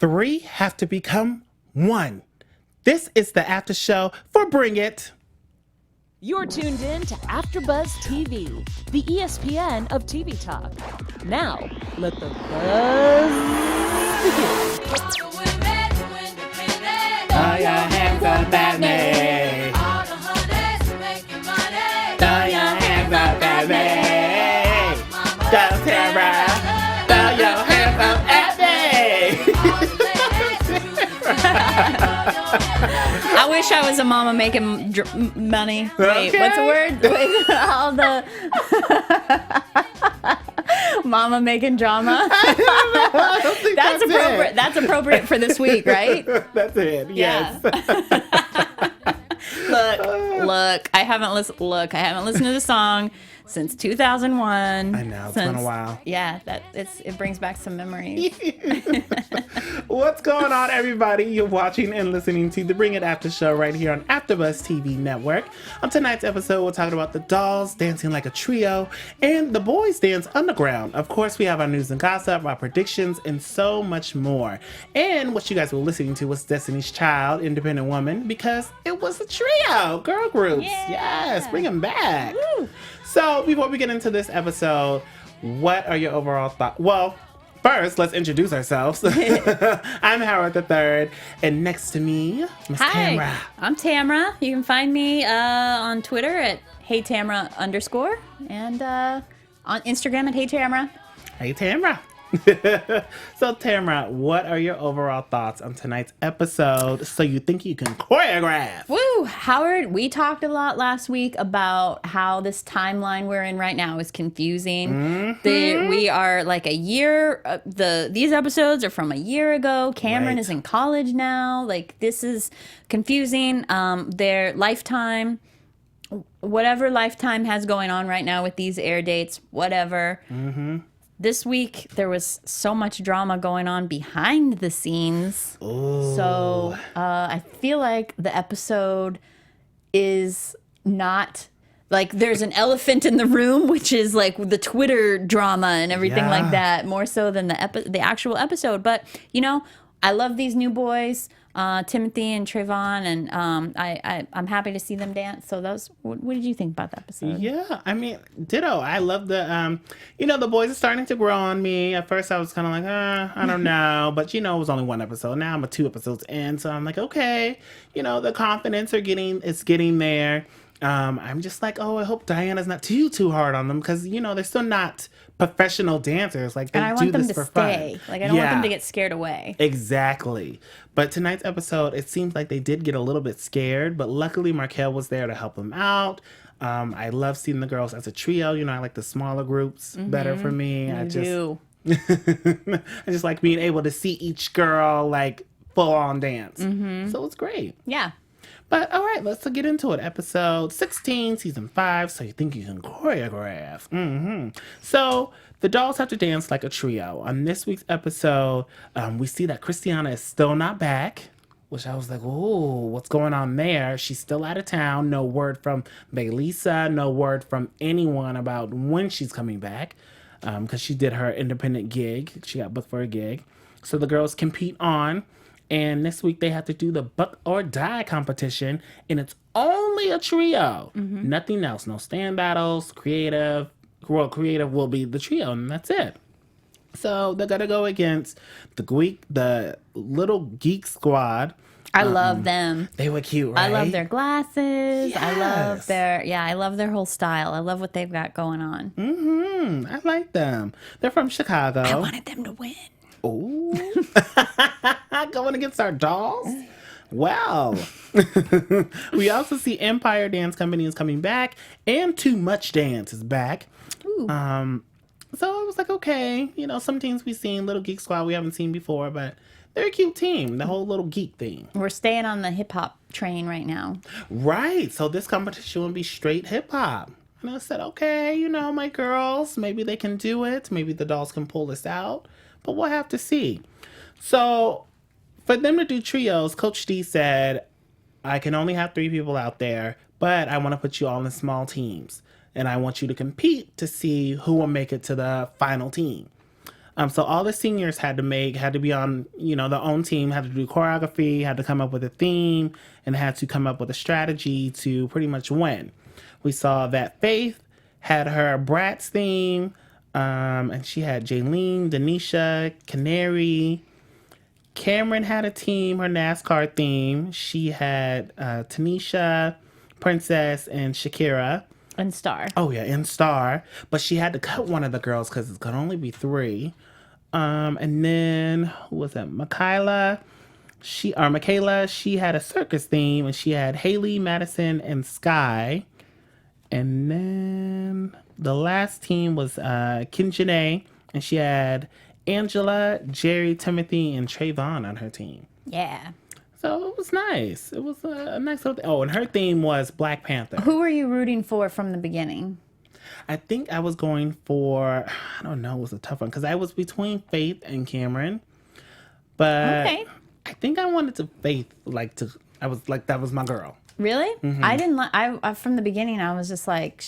three have to become one. This is the after show for Bring It. You're tuned in to AfterBuzz TV, the ESPN of TV talk. Now, let the buzz begin. Throw your hands up at me. Throw your hands up at me. Go, Tamra. Throw your hands up at me. I wish I was a mama making money. Wait, Okay. what's the word? Wait, all the mama making drama. I don't think That's appropriate. it. That's appropriate for this week, right? That's it. Yes. Look. I haven't listened. Look, I haven't listened to the song since 2001. I know, it's been a while. Yeah, it brings back some memories. What's going on, everybody? You're watching and listening to the Bring It After show right here on AfterBuzz TV Network. On tonight's episode, we're talking about the dolls dancing like a trio and the boys dance underground. Of course, we have our news and gossip, our predictions, and so much more. And what you guys were listening to was Destiny's Child, Independent Woman, because it was a trio, girl groups. Yeah. Yes, bring them back. Woo. So, before we get into this episode, what are your overall thoughts? Well, first, let's introduce ourselves. I'm Howard III, and next to me, Miss Hi, Tamra. I'm Tamra. You can find me on Twitter at HeyTamra_, and on Instagram at HeyTamra. Hey, Tamra. So, Tamra, what are your overall thoughts on tonight's episode? So you think you can choreograph? Woo! Howard, we talked a lot last week about how this timeline we're in right now is confusing. We are like a year, these episodes are from a year ago. Cameron Right. is in college now. Like, this is confusing. Their Lifetime, whatever Lifetime has going on right now with these air dates, whatever. This week, there was so much drama going on behind the scenes. Ooh. So I feel like the episode is not like there's an elephant in the room, which is like the Twitter drama and everything Yeah. like that, more so than the actual episode. But, you know, I love these new boys, Timothy and Trayvon, and I'm happy to see them dance. So what did you think about the episode? Yeah, I mean, ditto. I love the, the boys are starting to grow on me. At first, I was kind of like, I don't know. But, it was only one episode. Now I'm 2 episodes in. So I'm like, okay, the confidence is getting there. I'm just like, I hope Diana's not too hard on them because, they're still not professional dancers. Like, they And I do want them this to for stay. fun. Like, I don't want them to get scared away. Exactly. But tonight's episode, it seems like they did get a little bit scared, but luckily Markel was there to help them out. I love seeing the girls as a trio. I like the smaller groups better for me. I just like being able to see each girl like full on dance. So it's great. Yeah. But all right, let's get into it. Episode 16, season 5. So you think you can choreograph? So the dolls have to dance like a trio. On this week's episode, we see that Christiana is still not back, which I was like, "Ooh, what's going on there?" She's still out of town. No word from Baylisa. No word from anyone about when she's coming back, because she did her independent gig. She got booked for a gig. So the girls compete on. And next week, they have to do the buck or die competition. And it's only a trio. Nothing else. No stand battles. Creative will be the trio. And that's it. So they're going to go against the little geek squad. I love them. They were cute, right? I love their glasses. I love Yes. I love their whole style. I love what they've got going on. I like them. They're from Chicago. I wanted them to win. Ooh. Going against our dolls? Well, we also see Empire Dance Company is coming back, and Too Much Dance is back. Ooh. So I was like, okay, some teams we've seen, Little Geek Squad we haven't seen before, but they're a cute team, the whole little geek thing. We're staying on the hip hop train right now. Right, so this competition will be straight hip hop. And I said, okay, my girls, maybe they can do it. Maybe the dolls can pull this out, but we'll have to see. So for them to do trios, Coach D said, I can only have 3 people out there, but I want to put you all in small teams. And I want you to compete to see who will make it to the final team. So all the seniors had to be on, their own team, had to do choreography, had to come up with a theme, and had to come up with a strategy to pretty much win. We saw that Faith had her Bratz theme, and she had Jaylene, Denisha, Canary. Cameron had a team, her NASCAR theme. She had Tanisha, Princess, and Shakira. And Star. Oh, yeah, and Star. But she had to cut one of the girls because it's going to only be 3. And then, who was that? Michaela, she had a circus theme, and she had Haley, Madison, and Sky. And then the last team was Kim Janae, and she had Angela, Jerry, Timothy, and Trayvon on her team. Yeah. So it was nice. It was a nice little thing. Oh, and her theme was Black Panther. Who were you rooting for from the beginning? I think I was going for, I don't know, it was a tough one because I was between Faith and Cameron. But Okay. I think I wanted to I was like, that was my girl. Really? Mm-hmm. I didn't like. I from the beginning, I was just like,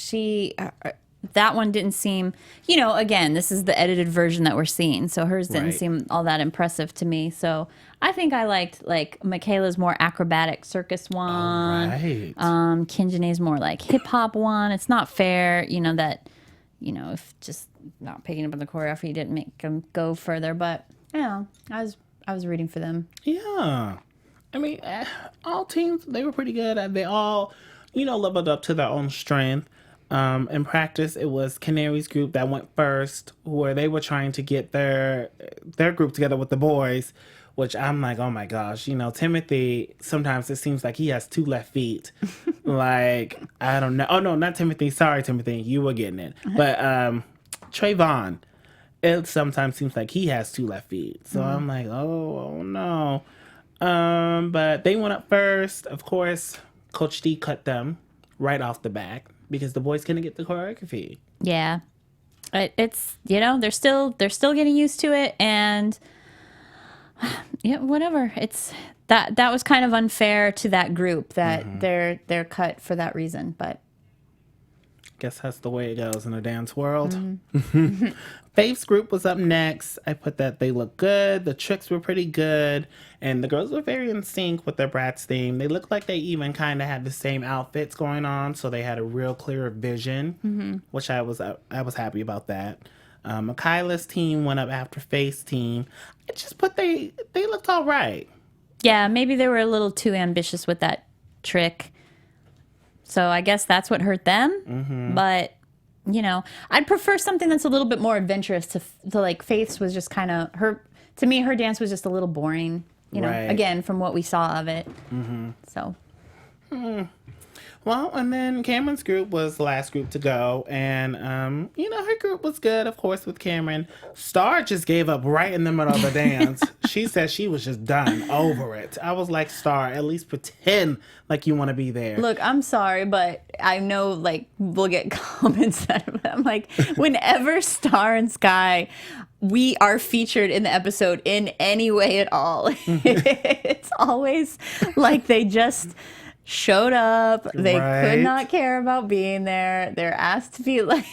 that one didn't seem. Again, this is the edited version that we're seeing, so hers didn't Right. seem all that impressive to me. So I think I liked Michaela's more acrobatic circus one. Right. Kinjane's more like hip hop one. It's not fair, if just not picking up on the choreography didn't make them go further. But I was rooting for them. Yeah. I mean, all teams, they were pretty good. They all, leveled up to their own strength. In practice, it was Canary's group that went first, where they were trying to get their group together with the boys, which I'm like, oh my gosh. Timothy, sometimes it seems like he has 2 left feet. Like, I don't know. Oh, no, not Timothy. Sorry, Timothy. You were getting it. But Trayvon, it sometimes seems like he has 2 left feet. So I'm like, oh no. But they went up first. Of course, Coach D cut them right off the bat because the boys couldn't get the choreography. Yeah, it's they're still getting used to it, and yeah, whatever. It's that was kind of unfair to that group that they're cut for that reason, but. Guess that's the way it goes in the dance world. Faith's group was up next. I put that they looked good. The tricks were pretty good. And the girls were very in sync with their Bratz theme. They looked like they even kind of had the same outfits going on. So they had a real clear vision, which I was happy about that. Michaela's team went up after Faith's team. I just put they looked all right. Yeah, maybe they were a little too ambitious with that trick. So I guess that's what hurt them. But, I'd prefer something that's a little bit more adventurous to like Faith's was just kind of to me, her dance was just a little boring, Right. again, from what we saw of it. So. Well, and then Cameron's group was the last group to go. And, her group was good, of course, with Cameron. Star just gave up right in the middle of the dance. She said she was just done, over it. I was like, Star, at least pretend like you want to be there. Look, I'm sorry, but I know, we'll get comments out of it. I'm like, whenever Star and Sky, we are featured in the episode in any way at all, it's always like they just showed up. They could not care about being there. They're asked to be like,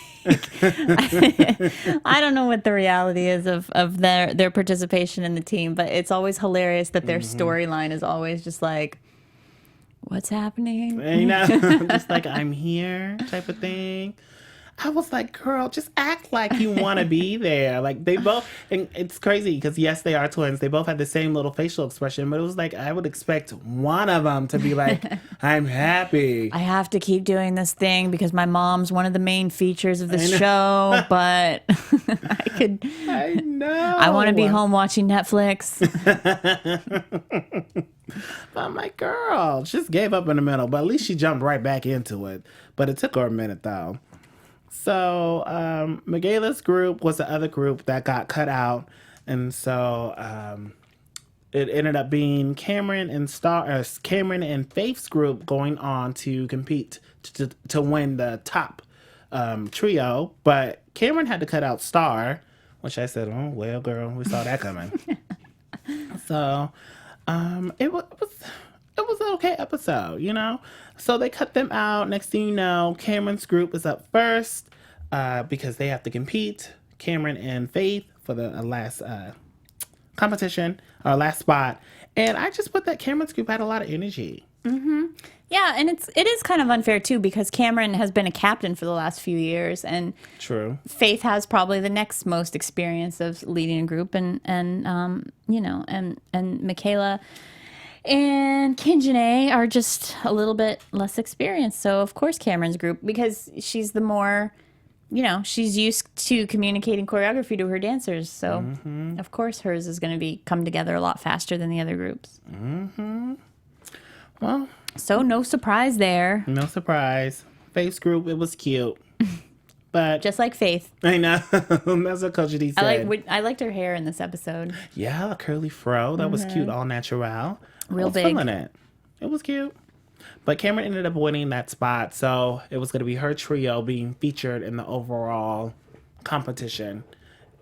I don't know what the reality is of their participation in the team, but it's always hilarious that their storyline is always just like, what's happening? Just like, I'm here type of thing. I was like, girl, just act like you want to be there. Like, they both, and it's crazy because, yes, they are twins. They both had the same little facial expression, but it was like, I would expect one of them to be like, I'm happy. I have to keep doing this thing because my mom's one of the main features of the show, but I know. I want to be home watching Netflix. But I'm like, girl, just gave up in the middle, but at least she jumped right back into it. But it took her a minute, though. So Michaela's group was the other group that got cut out. And so it ended up being Cameron and Faith's group going on to compete to win the top trio. But Cameron had to cut out Star, which I said, oh, well, girl, we saw that coming. So it was an okay episode, So they cut them out. Next thing you know, Cameron's group is up first because they have to compete. Cameron and Faith for the last competition or last spot. And I just put that Cameron's group had a lot of energy. Yeah, and it is kind of unfair too because Cameron has been a captain for the last few years, and True. Faith has probably the next most experience of leading a group, and you know, and Michaela and Kinjanae are just a little bit less experienced. So of course Cameron's group, because she's the more, you know, she's used to communicating choreography to her dancers. So of course hers is going to be come together a lot faster than the other groups. Well, So no surprise there. no surprise. Faith's group, it was cute. But Just like Faith. I know. That's what Coach D said. I liked her hair in this episode. Yeah, a curly fro. That was cute, all natural. Real I was big. feeling it. It was cute. But Cameron ended up winning that spot, so it was going to be her trio being featured in the overall competition.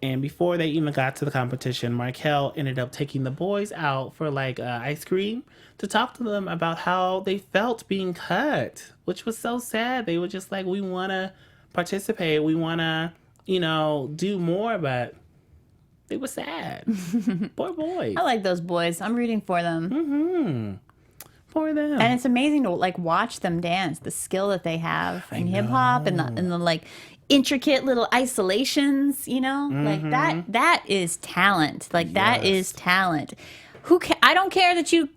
And before they even got to the competition, Markel ended up taking the boys out for like ice cream to talk to them about how they felt being cut, which was so sad. They were just like, we want to participate. We want to, you know, do more, but they were sad. Poor boys. I like those boys. I'm rooting for them. Poor them. And it's amazing to like watch them dance, the skill that they have in hip hop and the like intricate little isolations, you know? Like that is talent. Like that is talent. I don't care that you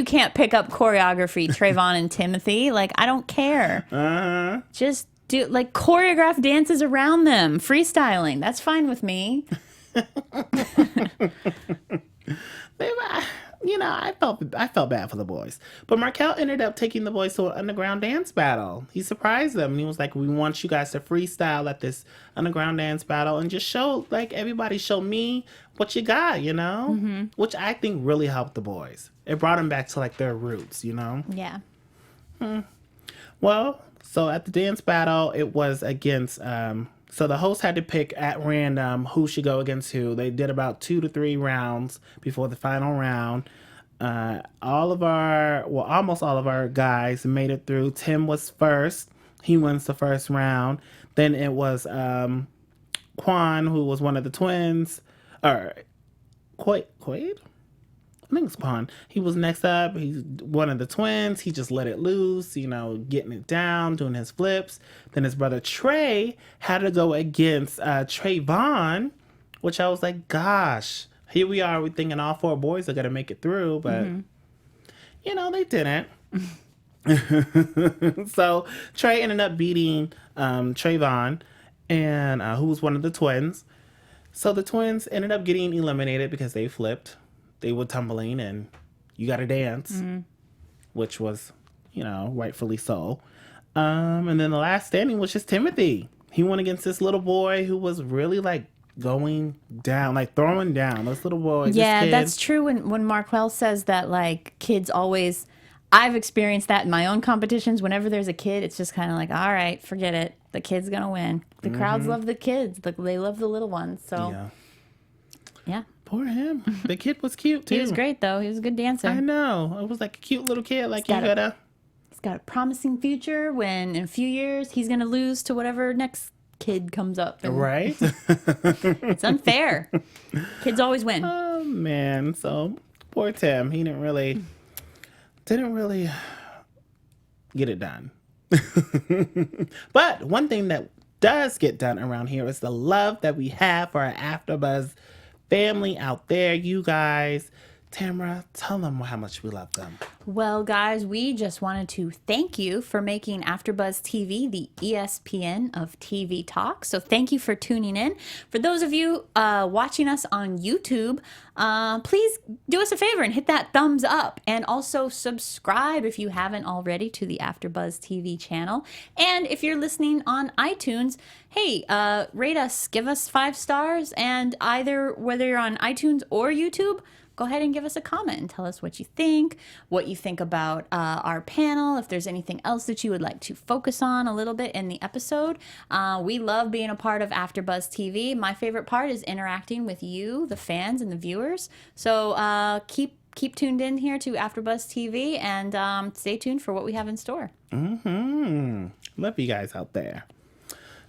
can't pick up choreography, Trayvon and Timothy. Like I don't care. Just do like choreograph dances around them, freestyling. That's fine with me. They were, you know, I felt bad for the boys. But Markel ended up taking the boys to an underground dance battle. He surprised them and he was like, we want you guys to freestyle at this underground dance battle and just show, like, everybody show me what you got, you know? Which I think really helped the boys. It brought them back to, like, their roots, you know? Yeah. Well, so at the dance battle, it was against, so the host had to pick at random who should go against who. They did about 2 to 3 rounds before the final round. Almost all of our guys made it through. Tim was first. He wins the first round. Then it was Quan, who was one of the twins. Or Quaid? I think it's Quan. He was next up. He's one of the twins. He just let it loose, you know, getting it down, doing his flips. Then his brother Trey had to go against Trayvon, which I was like, gosh, here we are. We're thinking all 4 boys are going to make it through, but, you know, they didn't. So Trey ended up beating Trayvon, and who was one of the twins. So the twins ended up getting eliminated because they flipped. They were tumbling and you got to dance, which was, you know, rightfully so. And then the last standing was just Timothy. He went against this little boy who was really like going down, like throwing down. This little boy. Yeah, that's true. When Marquel says that, like, kids always, I've experienced that in my own competitions. Whenever there's a kid, it's just kind of like, all right, forget it. The kid's going to win. The crowds love the kids. They love the little ones. So, yeah. Poor him. The kid was cute too. He was great though. He was a good dancer. I know. It was like a cute little kid. Like He's got a promising future when in a few years he's gonna lose to whatever next kid comes up. Right? It's unfair. Kids always win. Oh man. So poor Tim. He didn't really get it done. But one thing that does get done around here is the love that we have for our AfterBuzz family out there. You guys, Tamra, tell them how much we love them. Well, guys, we just wanted to thank you for making AfterBuzz TV the ESPN of TV talk. So thank you for tuning in. For those of you watching us on YouTube, please do us a favor and hit that thumbs up. And also subscribe if you haven't already to the AfterBuzz TV channel. And if you're listening on iTunes, hey, rate us, give us 5 stars. And either whether you're on iTunes or YouTube, go ahead and give us a comment and tell us what you think about our panel, if there's anything else that you would like to focus on a little bit in the episode. We love being a part of AfterBuzz TV. My favorite part is interacting with you, the fans and the viewers. So keep tuned in here to AfterBuzz TV and stay tuned for what we have in store. Love you guys out there.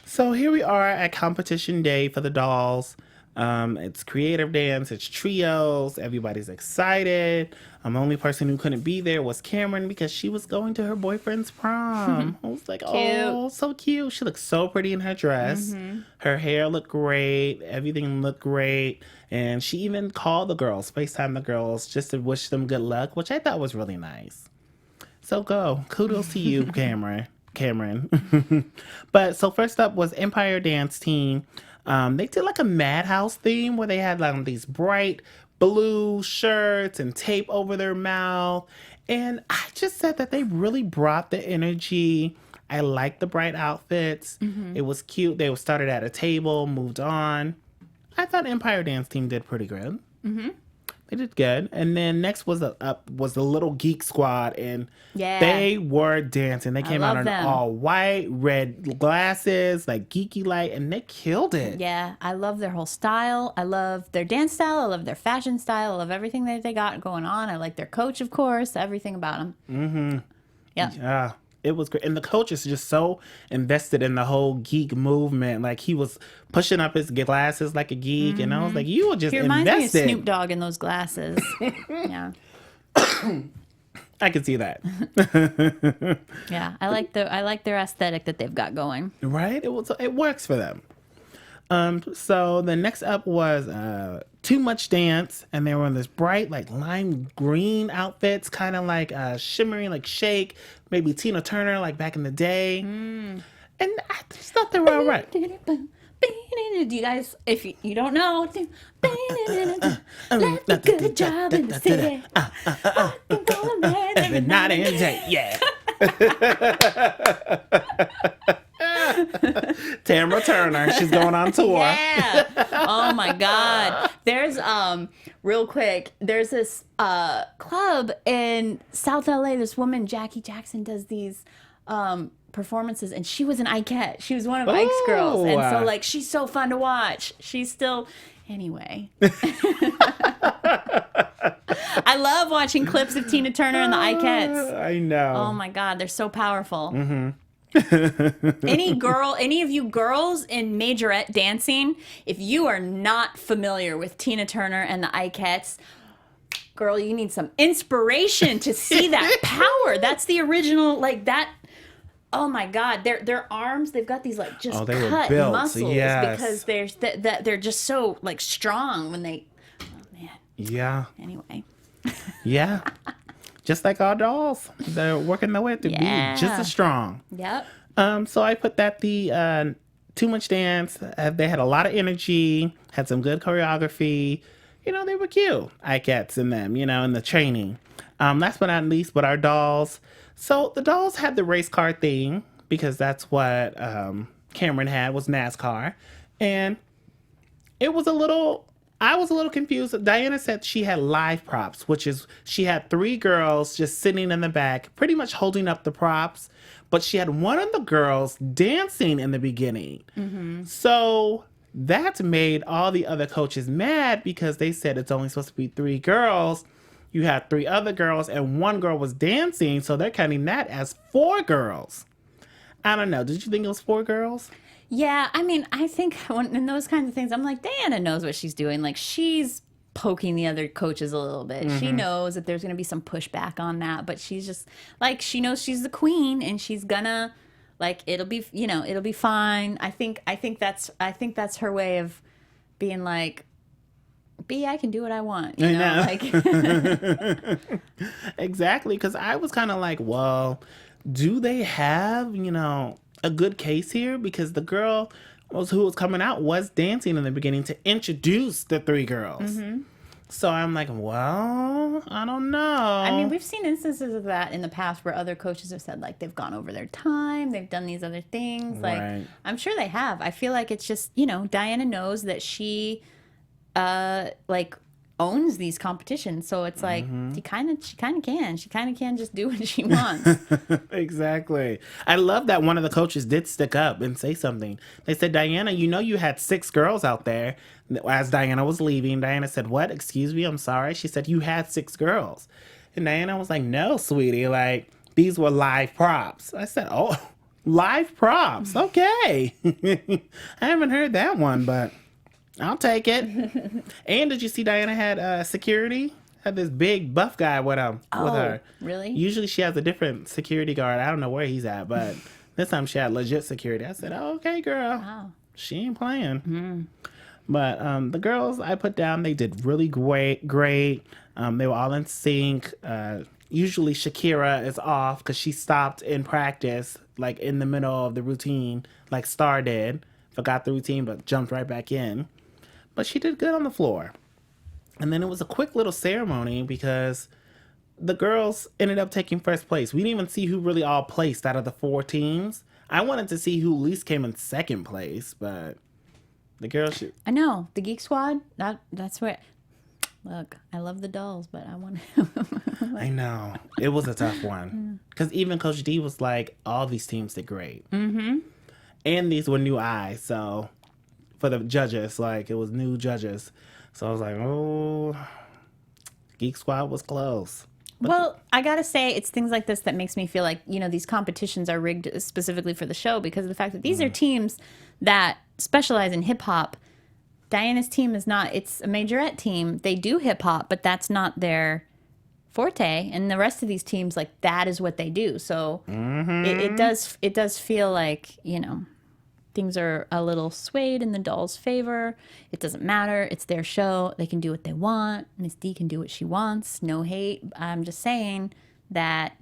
So here we are at competition day for the dolls. It's creative dance, it's trios, everybody's excited. The only person who couldn't be there was Cameron because she was going to her boyfriend's prom. I was like, oh, so cute. She looked so pretty in her dress. Her hair looked great. Everything looked great. And she even called the girls, FaceTime the girls, just to wish them good luck, which I thought was really nice. So kudos to you, Cameron. But so first up was Empire Dance Team. They did like a Madhouse theme where they had like these bright blue shirts and tape over their mouth. And I just said that they really brought the energy. I liked the bright outfits. It was cute. They started at a table, moved on. I thought Empire Dance Team did pretty good. They did good. And then next was the Little Geek Squad, and they were dancing. They came out in all white, red glasses, like geeky light, and they killed it. Yeah, I love their whole style. I love their dance style. I love their fashion style. I love everything that they got going on. I like their coach, of course, everything about them. Yeah. It was great. And the coach is just so invested in the whole geek movement. Like, he was pushing up his glasses like a geek. And I was like, you were just invested. He reminds me of Snoop Dogg in those glasses. Yeah. I can see that. Yeah. I like their aesthetic that they've got going. Right? It works for them. So the next up was Too Much Dance, and they were in this bright like lime green outfits, kind of like shimmering like Shake, maybe Tina Turner like back in the day. And I just thought they were all right. Do you guys, if you don't know, let the good job in the city. Every night and day, yeah. Tamra Turner, she's going on tour. Yeah. Oh my God. There's real quick. There's this club in South LA. This woman, Jackie Jackson, does these performances, and she was an Ikette. She was one of Ike's girls, and so like she's so fun to watch. She's still anyway. I love watching clips of Tina Turner and the Ikettes. I know. Oh my God, they're so powerful. Any of you girls in majorette dancing, if you are not familiar with Tina Turner and the Ikettes, girl, you need some inspiration to see that power. That's the original, like that. Oh my God, their arms, they've got these like just cut muscles because they're just so like strong when they. Oh man. Yeah. Anyway. Yeah. Just like our dolls. They're working their way to be just as strong. Yep. So I put that the Too Much Dance. They had a lot of energy, had some good choreography. You know, they were cute. Ikettes in them, you know, in the training. Last but not least, with our dolls. So the dolls had the race car thing because that's what Cameron had, was NASCAR. And it was I was a little confused. Diana said she had live props, which is she had 3 girls just sitting in the back, pretty much holding up the props. But she had one of the girls dancing in the beginning. So that made all the other coaches mad because they said it's only supposed to be 3 girls. You had 3 other girls and 1 girl was dancing. So they're counting that as 4 girls. I don't know. Did you think it was 4 girls? Yeah, I mean, I think in those kinds of things, I'm like, Diana knows what she's doing. Like, she's poking the other coaches a little bit. She knows that there's going to be some pushback on that, but she's just, like, she knows she's the queen, and she's gonna, like, it'll be fine. I think that's her way of being like, I can do what I want. You know? Like, exactly, because I was kind of like, well, do they have, a good case here? Because the girl who was coming out was dancing in the beginning to introduce the 3 girls. So I'm like, well, I don't know. I mean, we've seen instances of that in the past where other coaches have said, like, they've gone over their time, they've done these other things. Like, right. I'm sure they have. I feel like it's just, Diana knows that she, owns these competitions. So it's like, she kind of can. She kind of can just do what she wants. Exactly. I love that one of the coaches did stick up and say something. They said, Diana, you had 6 girls out there. As Diana was leaving, Diana said, what? Excuse me, I'm sorry. She said, you had 6 girls. And Diana was like, no, sweetie. Like, these were live props. I said, oh, live props. Okay. I haven't heard that one, but I'll take it. And did you see Diana had security? Had this big buff guy with her. Really? Usually she has a different security guard. I don't know where he's at, but this time she had legit security. I said, oh, okay, girl. Wow. She ain't playing. But the girls I put down, they did really great. They were all in sync. Usually Shakira is off because she stopped in practice, like in the middle of the routine, like Star did. Forgot the routine, but jumped right back in. But she did good on the floor. And then it was a quick little ceremony because the girls ended up taking first place. We didn't even see who really all placed out of the 4 teams. I wanted to see who at least came in second place, but the girls should... I know. The Geek Squad, that's where... Look, I love the dolls, but I want to... I know. It was a tough one. Because even Coach D was like, all these teams did great. Mm-hmm. And these were new eyes, so... For the judges, like, it was new judges. So I was like, oh... Geek Squad was close. Well, I gotta say, it's things like this that makes me feel like, these competitions are rigged specifically for the show because of the fact that these are teams that specialize in hip hop. Diana's team is not, it's a majorette team. They do hip hop, but that's not their forte. And the rest of these teams, like, that is what they do. So it does feel like, things are a little swayed in the dolls' favor. It doesn't matter. It's their show. They can do what they want. Miss D can do what she wants. No hate. I'm just saying that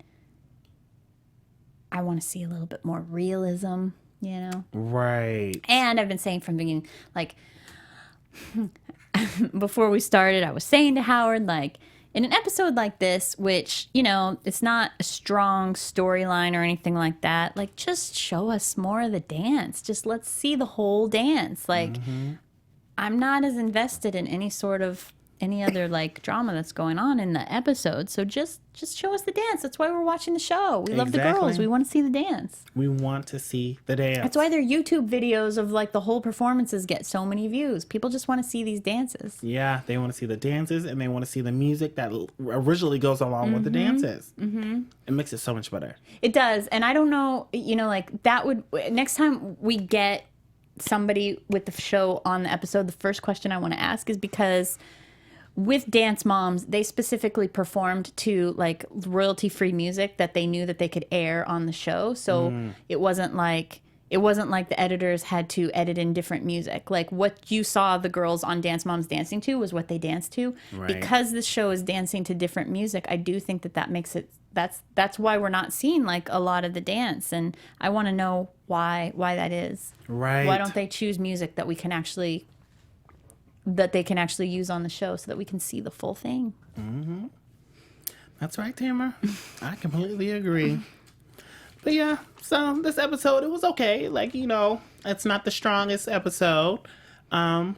I want to see a little bit more realism, Right. And I've been saying from the beginning, like, before we started, I was saying to Howard, like, in an episode like this, which, it's not a strong storyline or anything like that, like, just show us more of the dance. Just let's see the whole dance. Like, I'm not as invested in any other, like, drama that's going on in the episode. So just show us the dance. That's why we're watching the show. We love the girls. We want to see the dance. We want to see the dance. That's why their YouTube videos of, like, the whole performances get so many views. People just want to see these dances. Yeah, they want to see the dances and they want to see the music that originally goes along with the dances. Mm-hmm. It makes it so much better. It does. And I don't know, like, that would... Next time we get somebody with the show on the episode, the first question I want to ask is because... With Dance Moms, they specifically performed to, like, royalty-free music that they knew that they could air on the show. So it wasn't like the editors had to edit in different music. Like, what you saw the girls on Dance Moms dancing to was what they danced to. Right. Because this show is dancing to different music, I do think that makes it... That's why we're not seeing, like, a lot of the dance. And I want to know why that is. Right. Why don't they choose music that they can actually use on the show so that we can see the full thing. Mm-hmm. That's right, Tamra. I completely agree. But yeah, so this episode, it was okay. Like, it's not the strongest episode. I'm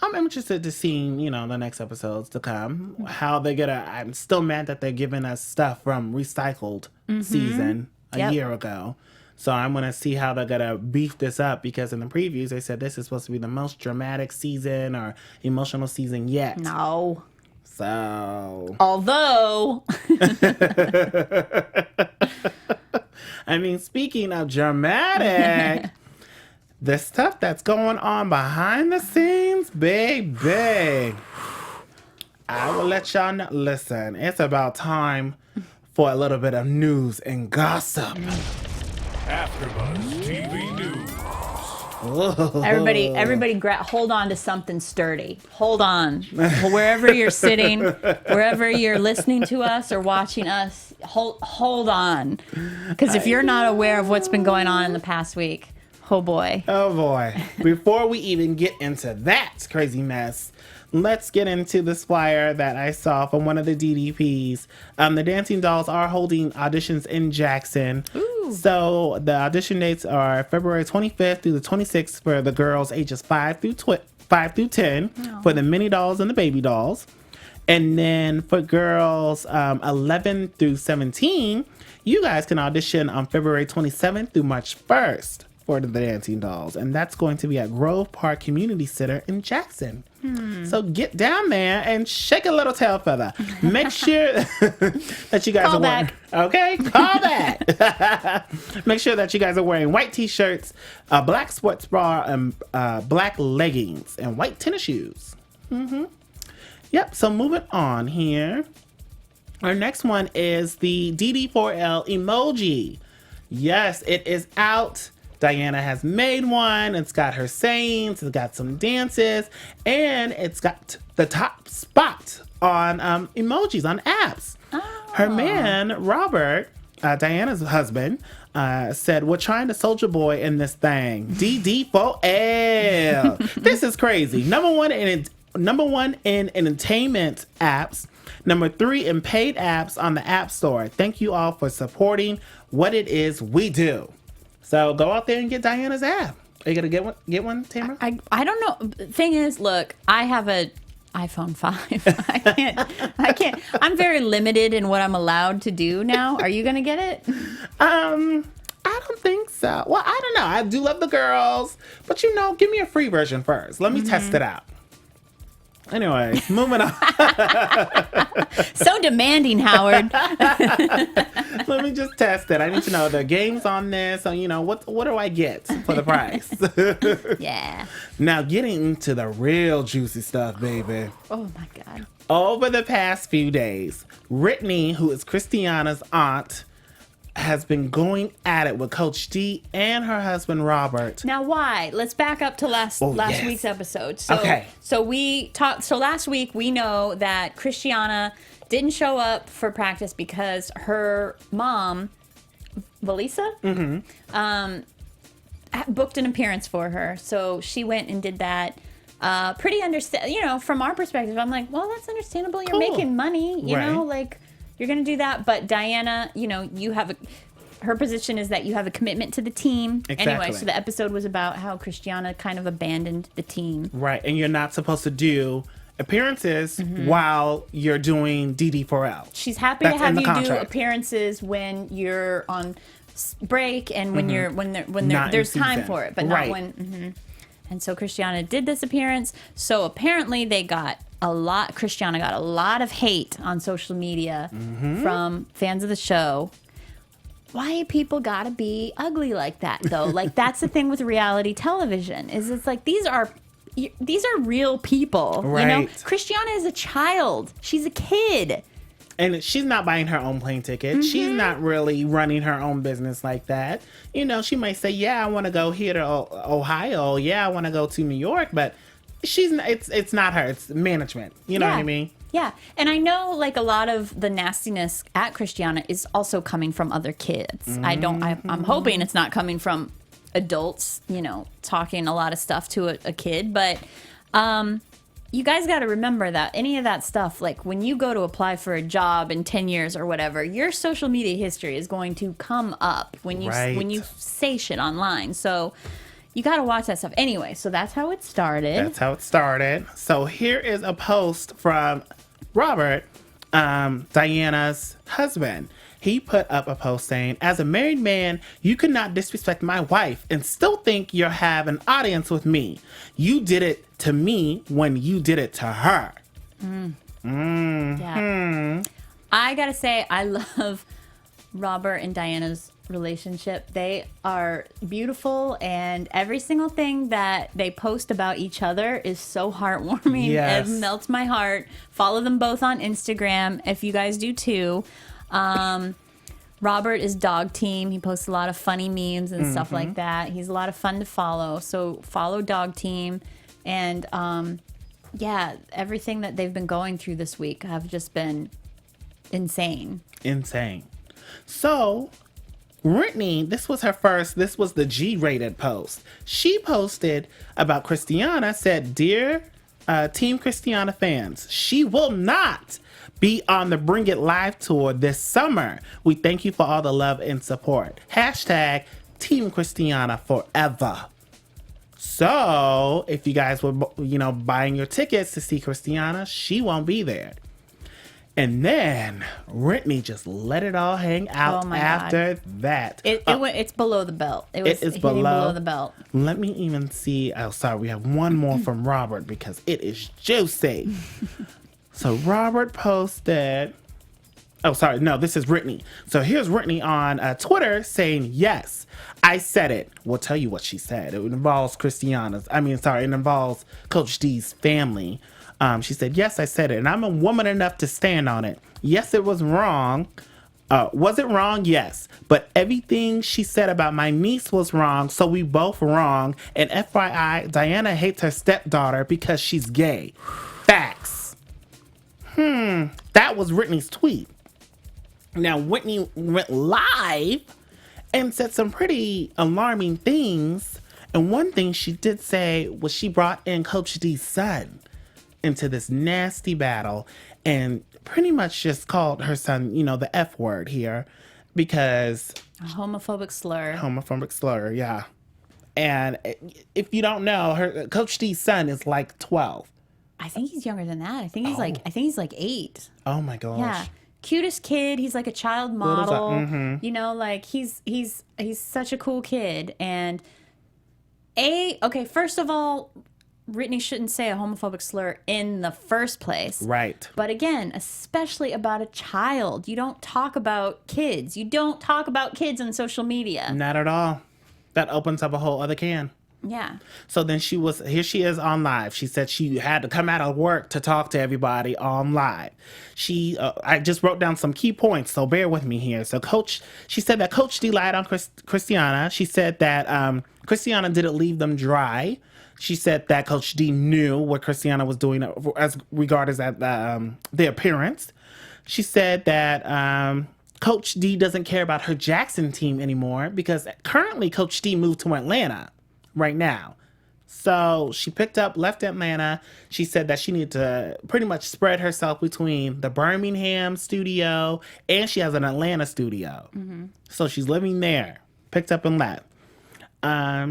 interested to see, the next episodes to come. How they're I'm still mad that they're giving us stuff from recycled season a year ago. So I'm going to see how they're going to beef this up because in the previews, they said this is supposed to be the most dramatic season or emotional season yet. No. So. Although. I mean, speaking of dramatic, the stuff that's going on behind the scenes, baby. I will let y'all know. Listen, it's about time for a little bit of news and gossip. AfterBuzz TV News. Everybody, hold on to something sturdy. Hold on, wherever you're sitting, wherever you're listening to us or watching us. Hold on, because if you're not aware of what's been going on in the past week, oh boy. Before we even get into that crazy mess, let's get into this flyer that I saw from one of the DDPs. The Dancing Dolls are holding auditions in Jackson. Ooh. So the audition dates are February 25th through the 26th for the girls ages 5 through 10 for the mini dolls and the baby dolls. And then for girls 11 through 17, you guys can audition on February 27th through March 1st for the Dancing Dolls. And that's going to be at Grove Park Community Center in Jackson. So get down there and shake a little tail feather. Make sure that you guys Call are wearing... back. Okay, call back. Make sure that you guys are wearing white t-shirts, a black sports bra, and black leggings, and white tennis shoes. Yep, so moving on here. Our next one is the DD4L emoji. Yes, it is out. Diana has made one. It's got her sayings. It's got some dances. And it's got the top spot on emojis on apps. Oh. Her man, Robert, Diana's husband, said, we're trying to soldier boy in this thing. DD4L. This is crazy. Number one in entertainment apps. Number 3 in paid apps on the App Store. Thank you all for supporting what it is we do. So go out there and get Diana's app. Are you gonna get one, Tamra? I don't know. Thing is, look, I have a iPhone 5. I can't. I'm very limited in what I'm allowed to do now. Are you gonna get it? I don't think so. Well, I don't know. I do love the girls, but give me a free version first. Let me test it out. Anyways, moving on. So demanding, Howard. Let me just test it. I need to know the games on this. So, what do I get for the price? Yeah. Now, getting into the real juicy stuff, baby. Oh, my God. Over the past few days, Brittany, who is Christiana's aunt, has been going at it with Coach D and her husband Robert. Now, why? Let's back up to last yes. week's episode. Okay. So we talked. So last week we know that Christiana didn't show up for practice because her mom, Valisa, booked an appearance for her. So she went and did that. Pretty from our perspective, I'm like, well, that's understandable. You're making money, you know, like. You're going to do that. But Diana, you have her position is that you have a commitment to the team. Exactly. Anyway, so the episode was about how Christiana kind of abandoned the team. Right. And you're not supposed to do appearances while you're doing DD4L. She's happy to have you do appearances when you're on break and when there's time for it, but not when. And so Christiana did this appearance. So apparently Christiana got a lot of hate on social media from fans of the show. Why people gotta be ugly like that though? Like that's the thing with reality television is it's like these are real people. Right. Christiana is a child. She's a kid. And she's not buying her own plane ticket. She's not really running her own business like that. She might say, yeah, I want to go here to Ohio. Yeah, I want to go to New York. But it's not her. It's management. You know what I mean? Yeah. And I know like a lot of the nastiness at Christiana is also coming from other kids. I'm hoping it's not coming from adults, talking a lot of stuff to a kid. But you guys got to remember that any of that stuff, like when you go to apply for a job in 10 years or whatever, your social media history is going to come up when you say shit online. So you got to watch that stuff. Anyway, so that's how it started. So here is a post from Robert, Diana's husband. He put up a post saying, as a married man, you could not disrespect my wife and still think you have an audience with me. You did it to me when you did it to her. Yeah. I gotta say, I love Robert and Diana's relationship. They are beautiful, and every single thing that they post about each other is so heartwarming. Yes. It melts my heart. Follow them both on Instagram if you guys do too. Robert is dog team. He posts a lot of funny memes and stuff like that. He's a lot of fun to follow. So follow dog team. And everything that they've been going through this week have just been insane. So Brittany, this was the G-rated post. She posted about Christiana, said, Dear Team Christiana fans, she will not be on the Bring It Live tour this summer. We thank you for all the love and support. # Team Christiana forever. So if you guys were, buying your tickets to see Christiana, she won't be there. And then Whitney just let it all hang out Oh my after that. It's below the belt. It was is hitting below the belt. Let me even see. Oh, sorry. We have one more from Robert because it is juicy. So Robert posted. Oh, sorry. No, this is Brittany. So here's Brittany on Twitter saying, yes, I said it. We'll tell you what she said. It involves it involves Coach D's family. She said, yes, I said it. And I'm a woman enough to stand on it. Yes, it was wrong. Was it wrong? Yes. But everything she said about my niece was wrong. So we both wrong. And FYI, Diana hates her stepdaughter because she's gay. Facts. That was Whitney's tweet. Now, Whitney went live and said some pretty alarming things. And one thing she did say was she brought in Coach D's son into this nasty battle and pretty much just called her son, the F word here because... A homophobic slur. Yeah. And if you don't know, Coach D's son is like 12. I think he's younger than that. I think he's like 8. Oh my gosh. Yeah. Cutest kid. He's like a child model. Like he's such a cool kid. And first of all, Whitney shouldn't say a homophobic slur in the first place. Right. But again, especially about a child. You don't talk about kids. You don't talk about kids on social media. Not at all. That opens up a whole other can. Yeah. So then here she is on live. She said she had to come out of work to talk to everybody on live. I just wrote down some key points, so bear with me here. So she said that Coach D lied on Christiana. She said that Christiana didn't leave them dry. She said that Coach D knew what Christiana was doing as regarded as the appearance. She said that Coach D doesn't care about her Jackson team anymore because currently Coach D moved to Atlanta right now. So she left Atlanta. She said that she needed to pretty much spread herself between the Birmingham studio and she has an Atlanta studio. So she's living there. Picked up and left.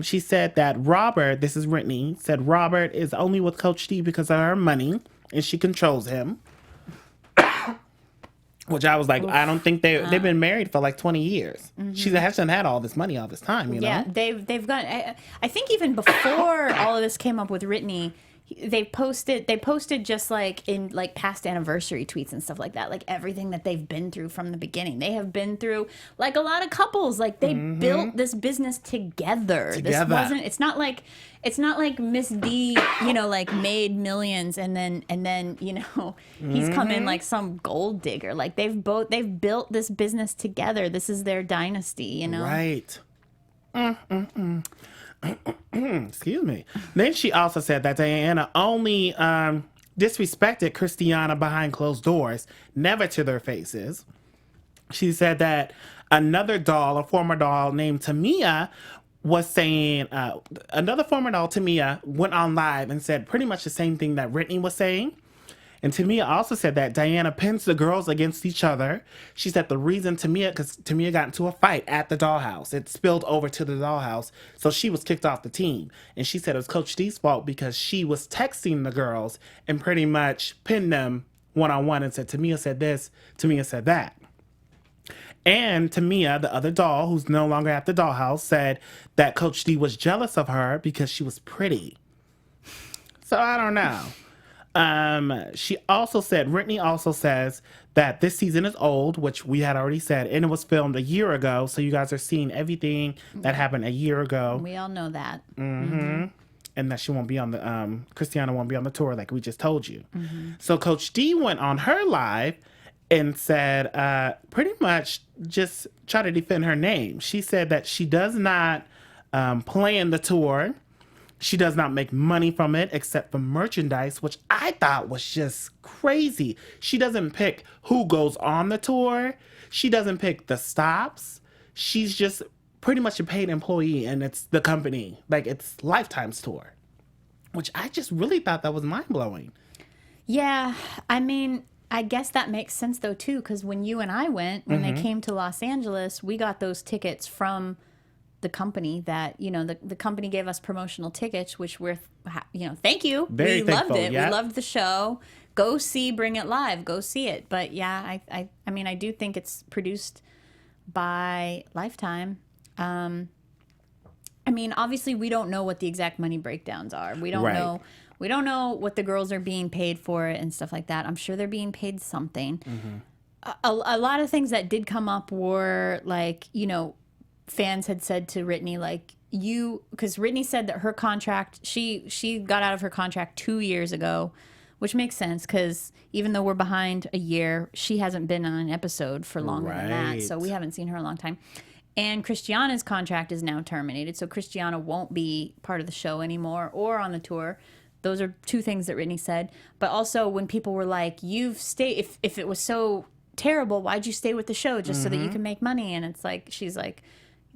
She said that Robert, this is Whitney, said Robert is only with Coach D because of her money and she controls him. Which I was like, I don't think they've been married for like 20 years. She hasn't had all this money all this time, you know? Yeah, they've got. I think even before all of this came up with Whitney, they posted just like in like past anniversary tweets and stuff like that, like everything that they've been through from the beginning. They have been through like a lot of couples, like they built this business together. It's not like Miss D, like made millions and then he's come in like some gold digger. Like they've built this business together. This is their dynasty, Right. Excuse me. Then she also said that Diana only disrespected Christiana behind closed doors, never to their faces. She said that a former doll named Tamia, was saying, another former doll, Tamia, went on live and said pretty much the same thing that Whitney was saying. And Tamia also said that Diana pins the girls against each other. She said the reason because Tamia got into a fight at the dollhouse. It spilled over to the dollhouse, so she was kicked off the team. And she said it was Coach D's fault because she was texting the girls and pretty much pinned them one-on-one and said, Tamia said this, Tamia said that. And Tamia, the other doll, who's no longer at the dollhouse, said that Coach D was jealous of her because she was pretty. So I don't know. Whitney also says that this season is old, which we had already said, and it was filmed a year ago. So you guys are seeing everything that happened a year ago. We all know that. And that she won't be on the, Christiana won't be on the tour like we just told you. So Coach D went on her live and said, pretty much just try to defend her name. She said that she does not plan the tour. She does not make money from it except for merchandise, which I thought was just crazy. She doesn't pick who goes on the tour. She doesn't pick the stops. She's just pretty much a paid employee, and it's the company. Like, it's Lifetime's tour, which I just really thought that was mind-blowing. Yeah, I mean, I guess that makes sense, though, too, because when you and I went, when they came to Los Angeles, we got those tickets from the company that, you know, the company gave us promotional tickets, which we're, you know, thank you. Very we thankful, loved it. yeah. We loved the show. Go see Bring It Live. Go see it. But yeah, I mean, I do think it's produced by Lifetime. I mean, obviously we don't know what the exact money breakdowns are. We don't Right. know. We don't know what the girls are being paid for it and stuff like that. I'm sure they're being paid something. A lot of things that did come up were like, you know, fans had said to Whitney, like, because Whitney said that her contract, she got out of her contract 2 years ago, which makes sense because even though we're behind a year, she hasn't been on an episode for longer than that. So Right. we haven't seen her in a long time. And Christiana's contract is now terminated. So Christiana won't be part of the show anymore or on the tour. Those are two things that Whitney said. But also when people were like, you've stayed, if it was so terrible, why'd you stay with the show just so that you can make money? And it's like, she's like,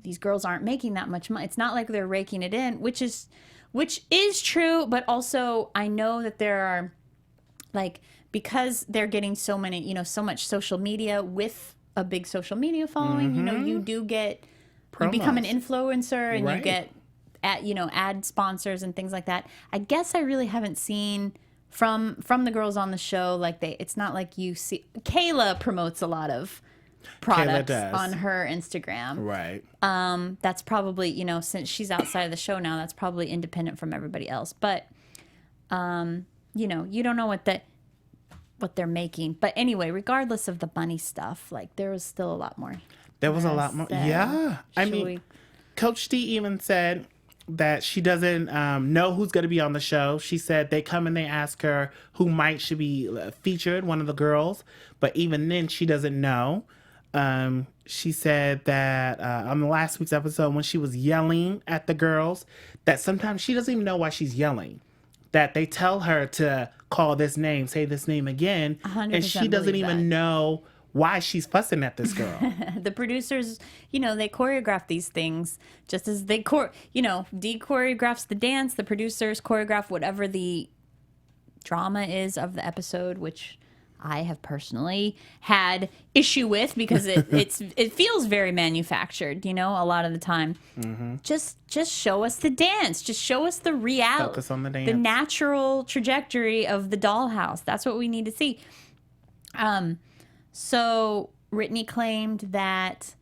these girls aren't making that much money. It's not like they're raking it in, which is true. But also I know that there are, like, because they're getting so many, you know, so much social media with a big social media following, you know, you do get, you become an influencer and Right. you get ad sponsors and things like that. I guess I really haven't seen from the girls on the show, like it's not like you see, Kayla promotes a lot of products does. on her Instagram. Right. That's probably, you know, since she's outside of the show now, that's probably independent from everybody else. But, you know, you don't know what they're making. But anyway, regardless of the money stuff, like there was still a lot more. There was a lot more. Yeah. I Should mean, we- Coach D even said that she doesn't know who's going to be on the show. She said they come and they ask her who should be featured, one of the girls. But even then, she doesn't know. She said that on the last week's episode, when she was yelling at the girls, that sometimes she doesn't even know why she's yelling. That they tell her to call this name, say this name again, and she 100% doesn't believe even that. know why she's fussing at this girl. The producers, you know, they choreograph these things just as they Dee choreographs the dance, the producers choreograph whatever the drama is of the episode, which I have personally had issue with because it feels very manufactured, you know, a lot of the time. Just show us the dance. Just show us the reality. Focus on the dance. The natural trajectory of the dollhouse. That's what we need to see. So Whitney claimed that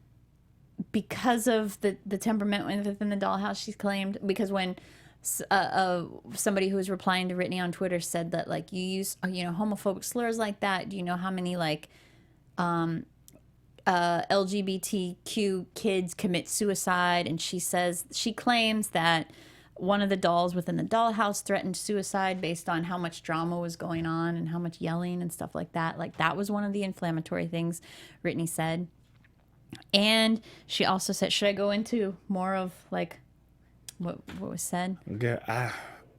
because of the temperament within the dollhouse, she's claimed, because when somebody who was replying to Whitney on Twitter said that, like, you use, you know, homophobic slurs like that, do you know how many, like, LGBTQ kids commit suicide? And she claims that one of the dolls within the dollhouse threatened suicide based on how much drama was going on and how much yelling and stuff like that. Like, that was one of the inflammatory things Whitney said. And she also said, should I go into more of, like, what was said? Good.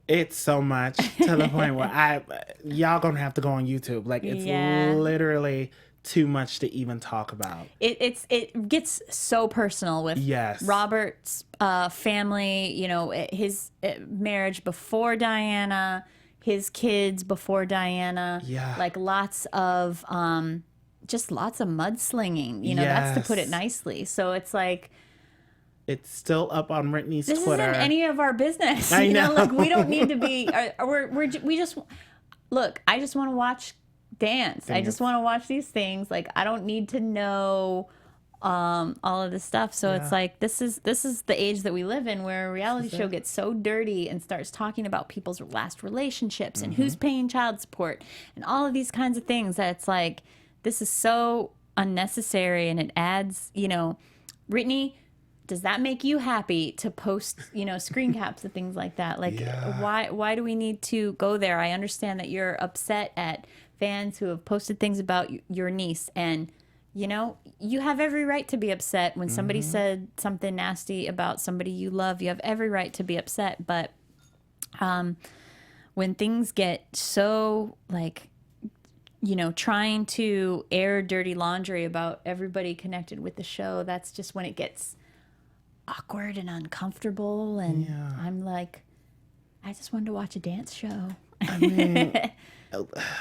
It's so much to the point where y'all gonna have to go on YouTube. Like, it's literally too much to even talk about. It gets so personal with Robert's family, you know, his marriage before Diana, his kids before Diana. Yeah. Like lots of mudslinging, you know, that's to put it nicely. So it's like, it's still up on Whitney's this Twitter. isn't any of our business. I You know, know. like we don't need to be. We just look. I just want to watch dance. I just want to watch these things. Like, I don't need to know all of this stuff. So it's like, this is the age that we live in, where a reality show gets so dirty and starts talking about people's last relationships and who's paying child support and all of these kinds of things, that it's like, this is so unnecessary, and it adds, you know, Whitney, does that make you happy to post, you know, screen caps and things like that? Like, why do we need to go there? I understand that you're upset at fans who have posted things about your niece, and, you know, you have every right to be upset when somebody said something nasty about somebody you love. You have every right to be upset, but when things get so, like, you know, trying to air dirty laundry about everybody connected with the show, that's just when it gets awkward and uncomfortable. And I'm like, I just wanted to watch a dance show. I mean,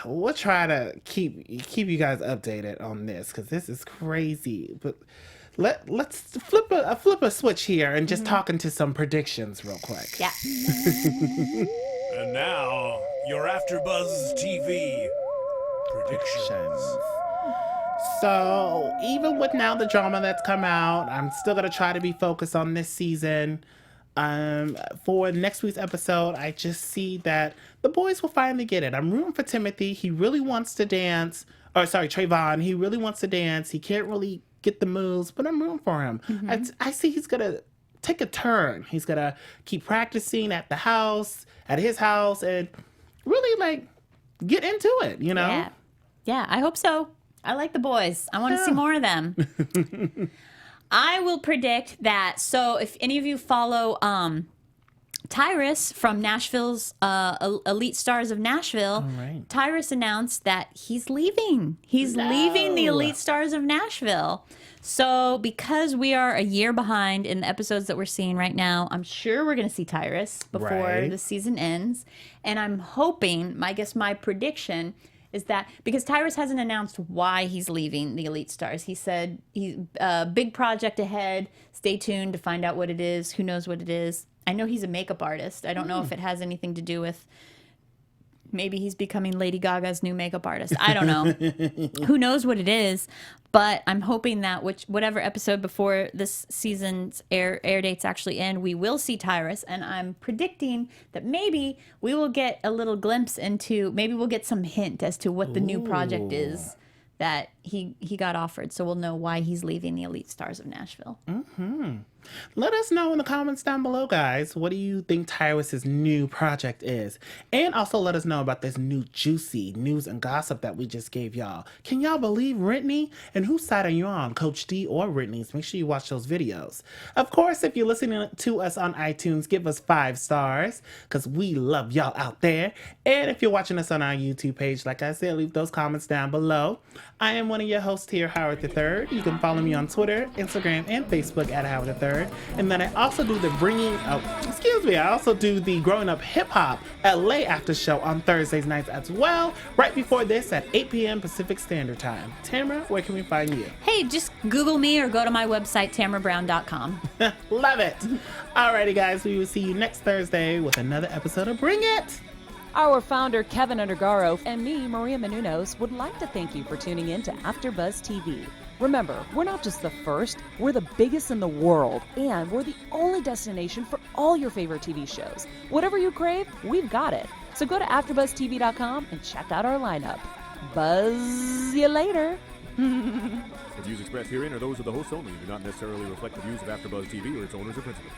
we'll try to keep you guys updated on this, because this is crazy. But let's flip a switch here and just talk into some predictions real quick. Yeah. And now, your AfterBuzz TV predictions. So even with now the drama that's come out, I'm still gonna try to be focused on this season. For next week's episode, I just see that the boys will finally get it. I'm rooting for Timothy. He really wants to dance. Or sorry, Trayvon. He really wants to dance. He can't really get the moves, but I'm rooting for him. I see he's gonna take a turn. He's gonna keep practicing at his house, and really like get into it. You know? Yeah. I hope so. I like the boys. I want to see more of them. I will predict that. So if any of you follow Tyrus from Nashville's Elite Stars of Nashville, right. Tyrus announced that he's leaving. He's leaving the Elite Stars of Nashville. So because we are a year behind in the episodes that we're seeing right now, I'm sure we're going to see Tyrus before the season ends. And I'm hoping, I guess my prediction is that because Tyrus hasn't announced why he's leaving the Elite Stars. He said he's big project ahead. Stay tuned to find out what it is. Who knows what it is? I know he's a makeup artist. I don't know if it has anything to do with maybe he's becoming Lady Gaga's new makeup artist. I don't know. Who knows what it is? But I'm hoping that whatever episode before this season's air dates actually end, we will see Tyrus. And I'm predicting that maybe we will get a little glimpse into, maybe we'll get some hint as to what the new project is that he got offered. So we'll know why he's leaving the Elite Stars of Nashville. Let us know in the comments down below, guys. What do you think Tyrus's new project is? And also let us know about this new juicy news and gossip that we just gave y'all. Can y'all believe Whitney? And whose side are you on, Coach D or Whitney's? Make sure you watch those videos. Of course, if you're listening to us on iTunes, give us 5 stars because we love y'all out there. And if you're watching us on our YouTube page, like I said, leave those comments down below. I am one of your hosts here, Howard III. You can follow me on Twitter, Instagram, and Facebook at Howard III. And then I also do the I also do the Growing Up Hip Hop LA after show on Thursdays nights as well, right before this at 8 p.m. Pacific Standard Time. Tamra, where can we find you? Hey, just Google me or go to my website, tamrabrown.com. Love it. Alrighty, guys, we will see you next Thursday with another episode of Bring It. Our founder, Keven Undergaro, and me, Maria Menounos, would like to thank you for tuning in to AfterBuzz TV. Remember, we're not just the first, we're the biggest in the world, and we're the only destination for all your favorite TV shows. Whatever you crave, we've got it. So go to AfterBuzzTV.com and check out our lineup. Buzz you later. The views expressed herein are those of the hosts only and do not necessarily reflect the views of AfterBuzz TV or its owners or principals.